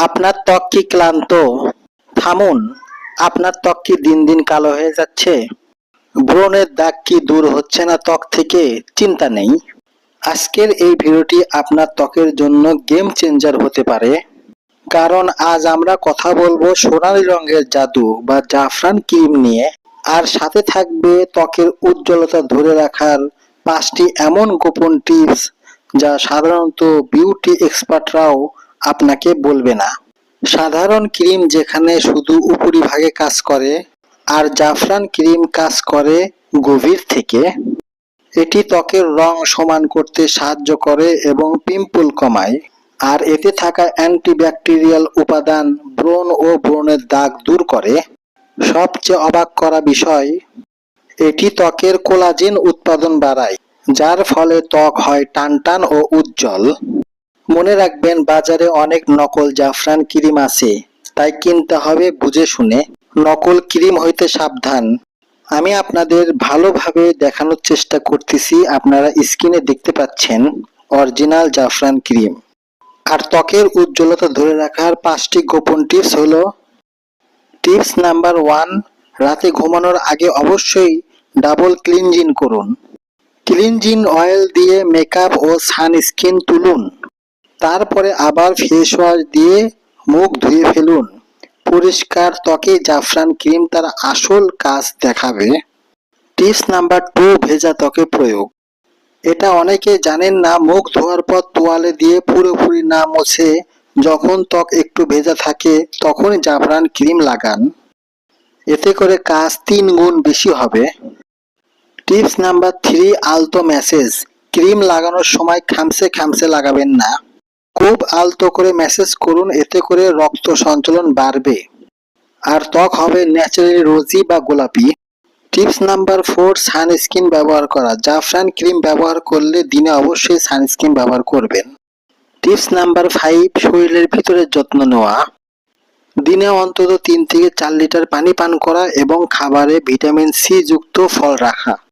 আপনার ত্বক কি ক্লান্ত? থামুন। আপনার ত্বক কি দিন দিন কালো হয়ে যাচ্ছে? ব্রণের দাগ কি দূর হচ্ছে না ত্বক থেকে? চিন্তা নেই। আজকের এই ভিডিওটি আপনার ত্বকের জন্য গেম চেঞ্জার হতে পারে। কারণ আজ আমরা কথা বলবো সোনালী রঙের জাদু বা জাফরান ক্রিম নিয়ে। আর সাথে থাকবে ত্বকের উজ্জ্বলতা ধরে রাখার 5টি এমন গোপন টিপস যা সাধারণত বিউটি এক্সপার্টরাও আপনাকে বলবে না। সাধারণ ক্রিম যেখানে শুধু উপরিভাগে কাজ করে, আর জাফরান ক্রিম কাজ করে গভীর থেকে। এটি ত্বকের রং সমান করতে সাহায্য করে এবং পিম্পল কমায়। আর এতে থাকা অ্যান্টিব্যাকটেরিয়াল উপাদান ব্রণ ও ব্রণের দাগ দূর করে। সবচেয়ে অবাক করা বিষয়, এটি ত্বকের কোলাজেন উৎপাদন বাড়ায়, যার ফলে ত্বক হয় টানটান ও উজ্জ্বল। মনে রাখবেন, বাজারে অনেক নকল জাফরান ক্রিম আছে, তাই কিনতে হবে বুঝে শুনে। নকল ক্রিম হইতে সাবধান। আমি আপনাদের ভালোভাবে দেখানোর চেষ্টা করতেছি। আপনারা স্ক্রিনে দেখতে পাচ্ছেন অরিজিনাল জাফরান ক্রিম। আর ত্বকের উজ্জ্বলতা ধরে রাখার 5টি গোপন টিপস হলো: টিপস নাম্বার 1, রাতে ঘুমানোর আগে অবশ্যই ডাবল ক্লিনজিং করুন। ক্লিনজিং অয়েল দিয়ে মেকআপ ও সানস্ক্রিন তুলুন। তারপরে আবার ফেস ওয়াশ দিয়ে মুখ ধুয়ে ফেলুন। পরিষ্কার ত্বকে জাফরান ক্রিম তার আসল কাজ দেখাবে। টিপস নাম্বার 2, ভেজা ত্বকে প্রয়োগ। এটা অনেকে জানেন না, মুখ ধোয়ার পর তোয়ালে দিয়ে পুরোপুরি না মুছে যখন ত্বক একটু ভেজা থাকে তখনই জাফরান ক্রিম লাগান। এতে করে কাজ 3 গুণ বেশি হবে। টিপস নাম্বার 3, আলতো ম্যাসেজ। ক্রিম লাগানোর সময় খামসে খামসে লাগাবেন না। খুব আলতো করে ম্যাসেজ করুন, এতে করে রক্ত সঞ্চালন বাড়বে আর ত্বক হবে ন্যাচারালি রোজি বা গোলাপি। টিপস নাম্বার 4, সানস্ক্রিন ব্যবহার করা। জাফরান ক্রিম ব্যবহার করলে দিনে অবশ্যই সানস্ক্রিন ব্যবহার করবেন। টিপস নাম্বার 5, শরীরের ভিতরের যত্ন নেওয়া। দিনে অন্তত 3 থেকে 4 লিটার পানি পান করা এবং খাবারে ভিটামিন সি যুক্ত ফল রাখা।